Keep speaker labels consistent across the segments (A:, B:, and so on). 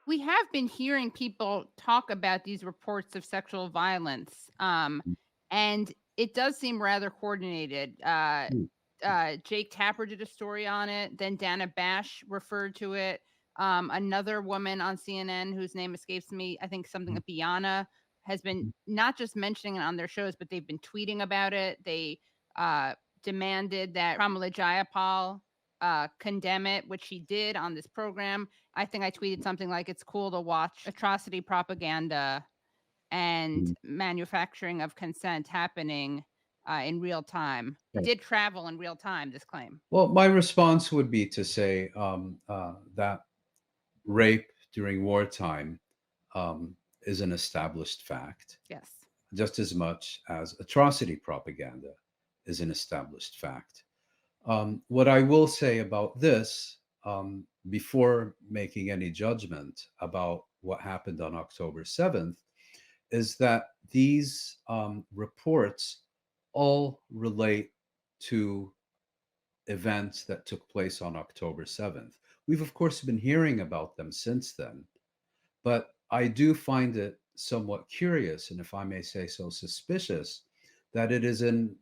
A: We have been hearing people talk about these reports of sexual violence, and it does seem rather coordinated. Jake Tapper did a story on it. Then Dana Bash referred to it. Another woman on CNN whose name escapes me, I think something like Biana, has been not just mentioning it on their shows, but they've been tweeting about it. They demanded that Pramila Jayapal condemn it, which she did on this program. I think I tweeted something like, it's cool to watch atrocity propaganda and manufacturing of consent happening in real time. It did travel in real time, this claim.
B: Well, my response would be to say that rape during wartime is an established fact.
A: Yes.
B: Just as much as atrocity propaganda is an established fact. What I will say about this, before making any judgment about what happened on October 7th, is that these reports all relate to events that took place on October 7th. We've, of course, been hearing about them since then, but I do find it somewhat curious, and if I may say so, suspicious, that it is in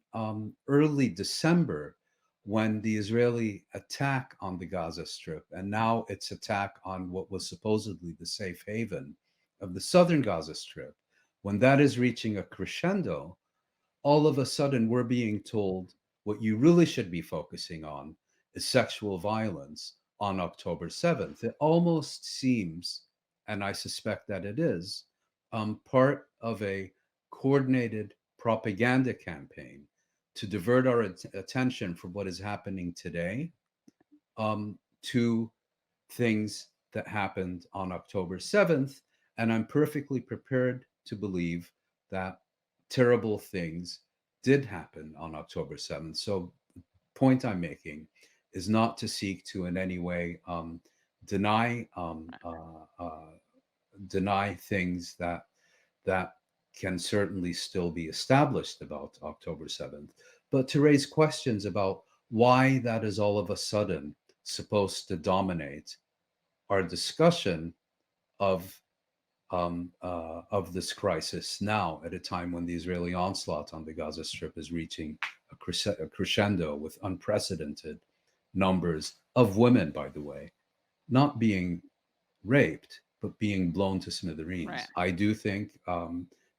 B: early December when the Israeli attack on the Gaza Strip, and now its attack on what was supposedly the safe haven of the southern Gaza Strip, when that is reaching a crescendo, all of a sudden we're being told what you really should be focusing on is sexual violence on October 7th. It almost seems, and I suspect that it is, part of a coordinated propaganda campaign to divert our attention from what is happening today to things that happened on October 7th. And I'm perfectly prepared to believe that terrible things did happen on October 7th. So the point I'm making is not to seek to in any way deny things that can certainly still be established about October 7th, but to raise questions about why that is all of a sudden supposed to dominate our discussion of this crisis now, at a time when the Israeli onslaught on the Gaza Strip is reaching a crescendo with unprecedented numbers of women, by the way, not being raped, but being blown to smithereens.
A: Right.
B: I do think,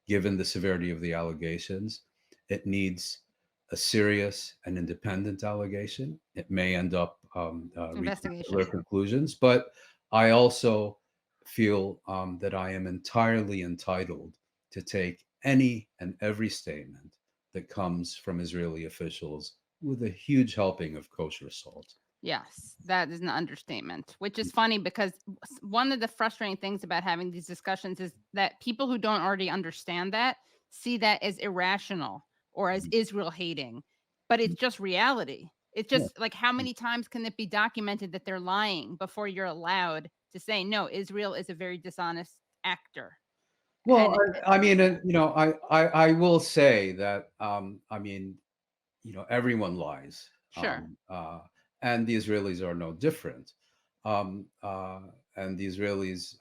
B: given the severity of the allegations, it needs a serious and independent allegation. It may end up reaching other conclusions, but I also feel that I am entirely entitled to take any and every statement that comes from Israeli officials with a huge helping of kosher salt.
A: Yes, that is an understatement, which is funny because one of the frustrating things about having these discussions is that people who don't already understand that see that as irrational or as Israel hating, but it's just reality. It's just like, how many times can it be documented that they're lying before you're allowed to say, no, Israel is a very dishonest actor?
B: Well, I mean, I will say that, everyone lies.
A: Sure.
B: And the Israelis are no different. And the Israelis,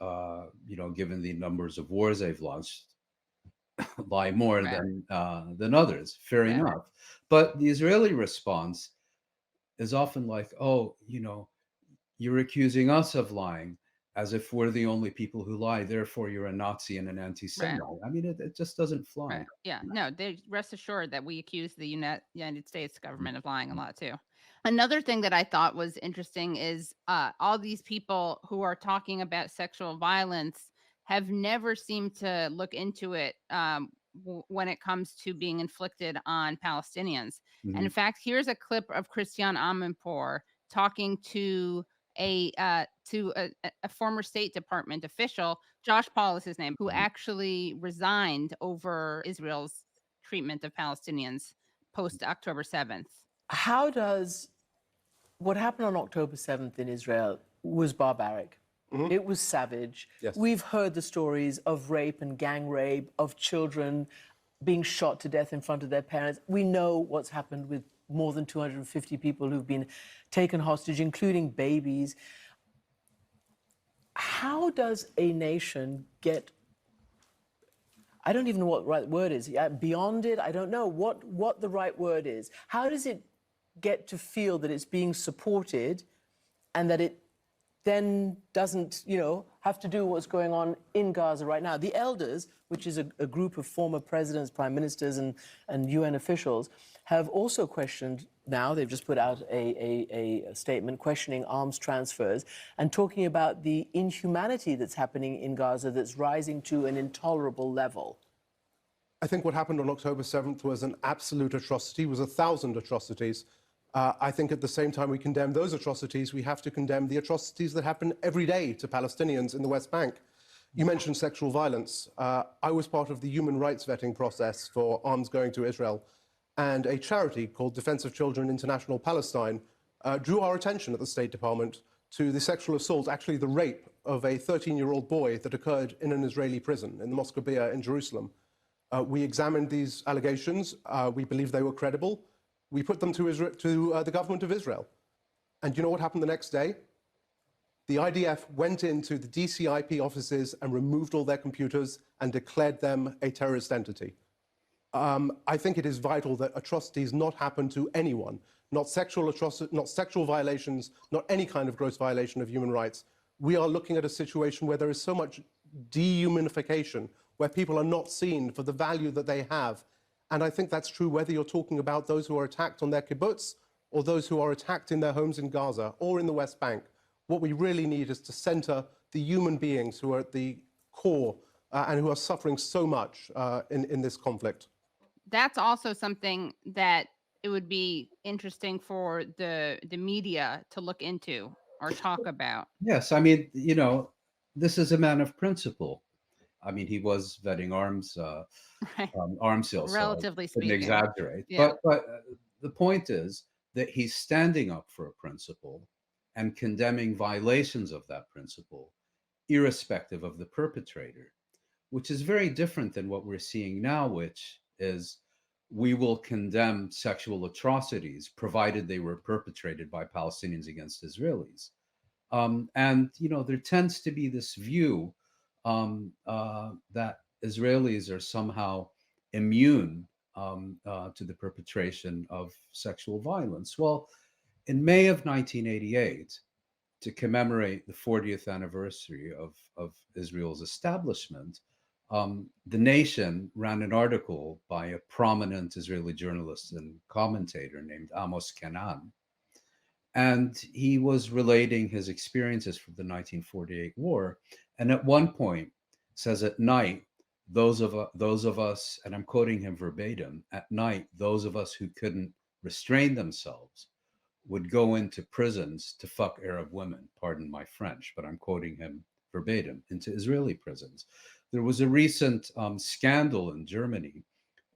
B: given the numbers of wars they've launched, lie more than others. Fair enough. But the Israeli response is often like, oh, you're accusing us of lying, as if we're the only people who lie. Therefore, you're a Nazi and an anti-Semite. I mean, it just doesn't fly.
A: Right. Yeah. No, they rest assured that we accuse the United States government of lying a lot too. Another thing that I thought was interesting is all these people who are talking about sexual violence have never seemed to look into it when it comes to being inflicted on Palestinians. And in fact, here's a clip of Christian Amanpour talking to a former State Department official, Josh Paul is his name, who actually resigned over Israel's treatment of Palestinians post October 7th.
C: How does what happened on October 7th in Israel was barbaric? It was savage.
B: Yes.
C: We've heard the stories of rape and gang rape, of children being shot to death in front of their parents. We know what's happened with more than 250 people who've been taken hostage, including babies. How does a nation get, I don't even know what the right word is, beyond it? I don't know what the right word is. How does it get to feel that it's being supported and that it then doesn't, have to do what's going on in Gaza right now? The Elders, which is a group of former presidents, prime ministers, and UN officials, have also questioned now. They've just put out a statement questioning arms transfers and talking about the inhumanity that's happening in Gaza that's rising to an intolerable level.
D: I think what happened on October 7th was an absolute atrocity, was 1,000 atrocities. I think at the same time we condemn those atrocities, we have to condemn the atrocities that happen every day to Palestinians in the West Bank. You mentioned sexual violence. I was part of the human rights vetting process for arms going to Israel, and a charity called Defense of Children International Palestine drew our attention at the State Department to the sexual assault, actually the rape of a 13-year-old boy that occurred in an Israeli prison in the Mosque Bia in Jerusalem. We examined these allegations. We believe they were credible. We put them to the government of Israel. And you know what happened the next day? The IDF went into the DCIP offices and removed all their computers and declared them a terrorist entity. I think it is vital that atrocities not happen to anyone, not sexual violations, not any kind of gross violation of human rights. We are looking at a situation where there is so much dehumanification, where people are not seen for the value that they have. And I think that's true whether you're talking about those who are attacked on their kibbutz or those who are attacked in their homes in Gaza or in the West Bank. What we really need is to center the human beings who are at the core and who are suffering so much in this conflict.
A: That's also something that it would be interesting for the media to look into or talk about.
B: Yes, I mean, this is a man of principle. I mean, he was vetting arms
A: Right.
B: arms sales, so I
A: Relatively
B: shouldn't
A: speaking.
B: exaggerate.
A: Yeah.
B: But the point is that he's standing up for a principle and condemning violations of that principle, irrespective of the perpetrator, which is very different than what we're seeing now, which is we will condemn sexual atrocities provided they were perpetrated by Palestinians against Israelis. And there tends to be this view that Israelis are somehow immune to the perpetration of sexual violence. Well, in May of 1988, to commemorate the 40th anniversary of Israel's establishment, The Nation ran an article by a prominent Israeli journalist and commentator named Amos Kenan. And he was relating his experiences from the 1948 war. And at one point says, at night, those of us, and I'm quoting him verbatim, at night, those of us who couldn't restrain themselves would go into prisons to fuck Arab women, pardon my French, but I'm quoting him verbatim, into Israeli prisons. There was a recent scandal in Germany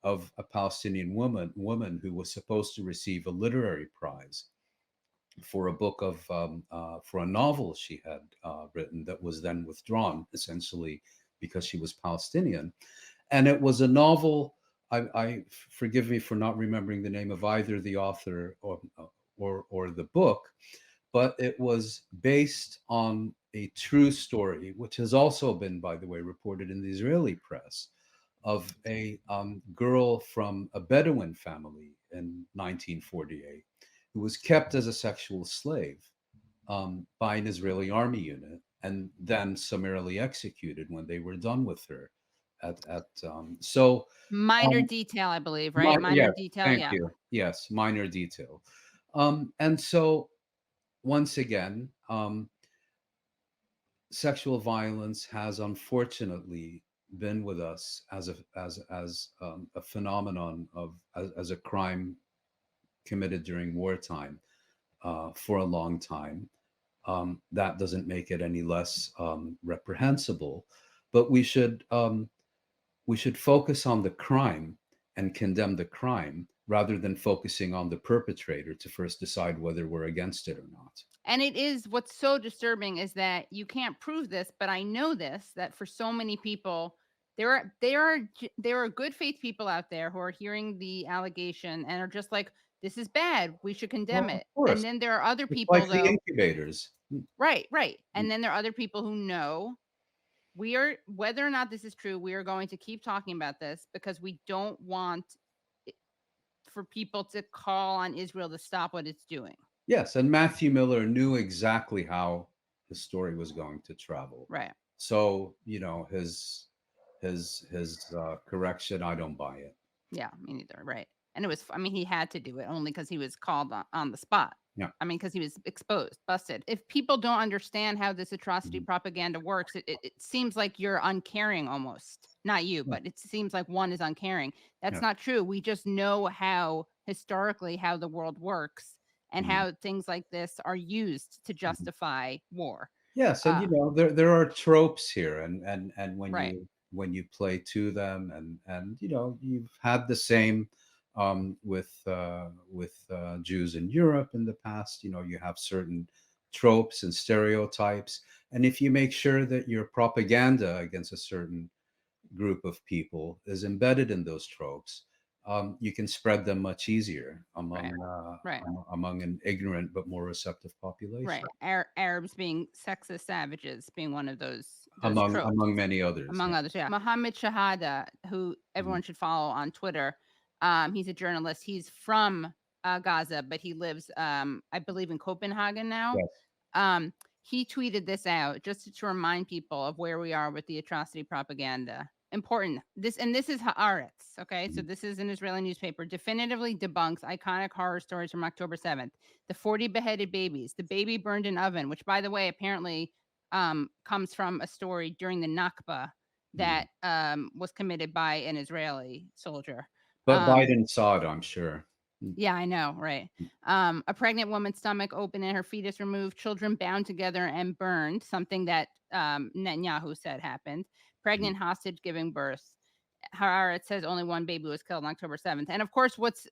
B: of a Palestinian woman who was supposed to receive a literary prize for a book of for a novel she had written that was then withdrawn, essentially because she was Palestinian. And it was a novel. I forgive me for not remembering the name of either the author or the book, but it was based on a true story, which has also been, by the way, reported in the Israeli press, of a girl from a Bedouin family in 1948 who was kept as a sexual slave by an Israeli army unit and then summarily executed when they were done with her.
A: Minor detail, I believe, right? Minor
B: Yes,
A: detail,
B: thank
A: yeah.
B: you. Yes, minor detail. And so, once again, sexual violence has unfortunately been with us as a phenomenon as a crime committed during wartime for a long time. That doesn't make it any less reprehensible, but we should focus on the crime and condemn the crime rather than focusing on the perpetrator to first decide whether we're against it or not.
A: And it is, what's so disturbing is that you can't prove this, but I know this, that for so many people, there are good faith people out there who are hearing the allegation and are just like, this is bad. We should condemn
B: Well, of
A: it. And
B: course,
A: then there are other
B: it's
A: people,
B: like the
A: though.
B: incubators.
A: Right, right. And then there are other people who know we are, whether or not this is true, we are going to keep talking about this because we don't want it- for people to call on Israel to stop what it's doing.
B: Yes, and Matthew Miller knew exactly how the story was going to travel.
A: Right.
B: So, his correction, I don't buy it.
A: Yeah, me neither. Right. And it was, I mean, he had to do it only because he was called on the spot.
B: Yeah.
A: I mean, because he was exposed, busted. If people don't understand how this atrocity
B: Mhm.
A: propaganda works, it seems like you're uncaring almost. Not you,
B: Yeah.
A: but it seems like one is uncaring. That's
B: Yeah.
A: not true. We just know how historically how the world works and
B: Mhm.
A: how things like this are used to justify war.
B: Yes, and there are tropes here, and
A: Right.
B: when you play to them, and you've had the same with Jews in Europe in the past. You have certain tropes and stereotypes, and if you make sure that your propaganda against a certain group of people is embedded in those tropes, you can spread them much easier
A: Right. Right.
B: among an ignorant but more receptive population,
A: Right. Arabs being sexist savages being one of those tropes.
B: among many others.
A: Among
B: Yeah.
A: others, yeah. Mohammed Shahada, who
B: Mhm.
A: everyone should follow on Twitter. He's a journalist. He's from Gaza, but he lives, I believe, in Copenhagen now.
B: Yes.
A: Um, he tweeted this out just to remind people of where we are with the atrocity propaganda. Important. This is Haaretz. Okay, so
B: Mhm.
A: this is an Israeli newspaper. Definitively debunks iconic horror stories from October 7th. The 40 beheaded babies, the baby burned in oven, which, by the way, apparently comes from a story during the Nakba
B: Mhm.
A: that was committed by an Israeli soldier.
B: But
A: Um,
B: Biden saw it, I'm sure.
A: yeah, I know, right. A pregnant woman's stomach open and her fetus removed, children bound together and burned, something that Netanyahu said happened.
B: Mhm.
A: Pregnant hostage giving birth. However, it says only one baby was killed on October 7th. And of course, what's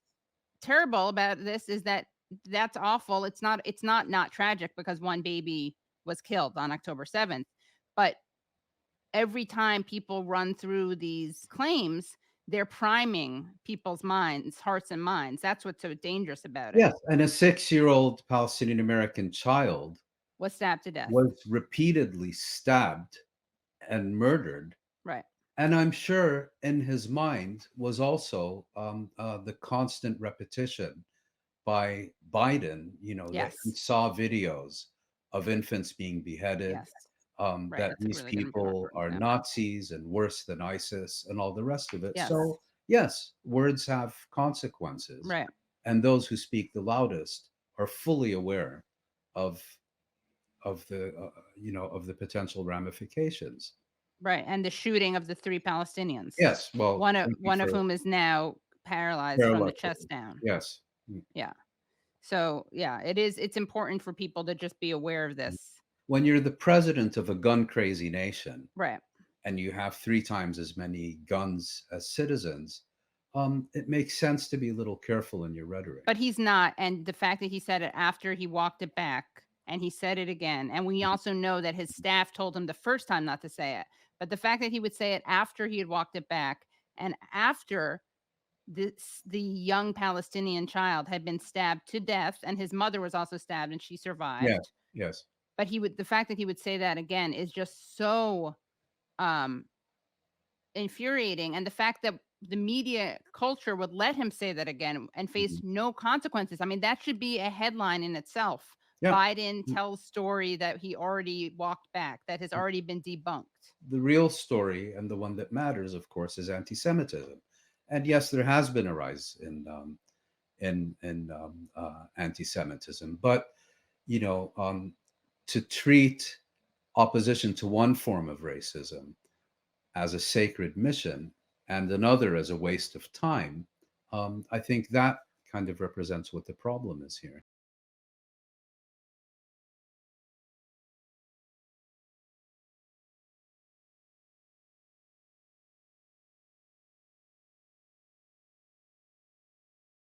A: terrible about this is that that's awful. It's not tragic because one baby was killed on October 7th. But every time people run through these claims, they're priming people's minds, hearts and minds. That's what's so dangerous about it.
B: Yes, and a 6-year-old Palestinian American child
A: Was stabbed to death.
B: was repeatedly stabbed and murdered.
A: Right.
B: And I'm sure in his mind was also the constant repetition by Biden, that he
A: Yes.
B: saw videos of infants being beheaded,
A: Yes. Right.
B: that
A: That's a
B: these
A: really good
B: people are
A: example.
B: Nazis and worse than ISIS and all the rest of it.
A: Yes.
B: So, yes, words have consequences.
A: Right.
B: And those who speak the loudest are fully aware of of the potential ramifications.
A: Right. And the shooting of the 3 Palestinians.
B: Yes, well,
A: One of
B: thank you
A: one of
B: for
A: whom is now paralyzed from the
B: parallel.
A: chest down.
B: Yes.
A: Yeah. So, yeah, it's important for people to just be aware of this.
B: When you're the president of a gun crazy nation
A: Right.
B: and you have 3 times as many guns as citizens, it makes sense to be a little careful in your rhetoric.
A: But he's not, and the fact that he said it after he walked it back, and he said it again, and we also know that his staff told him the first time not to say it, but the fact that he would say it after he had walked it back, and after the young Palestinian child had been stabbed to death, and his mother was also stabbed, and she
B: Yes,
A: survived.
B: yes.
A: But the fact that he would say that again is just so um infuriating, and the fact that the media culture would let him say that again and face
B: Mhm.
A: no consequences. I mean, that should be a headline in itself.
B: Yeah.
A: Biden tells story that he already walked back, that has already been debunked.
B: The real story and the one that matters, of course, is anti-Semitism. And yes, there has been a rise in anti-Semitism, but to treat opposition to one form of racism as a sacred mission and another as a waste of time, I think that kind of represents what the problem is here.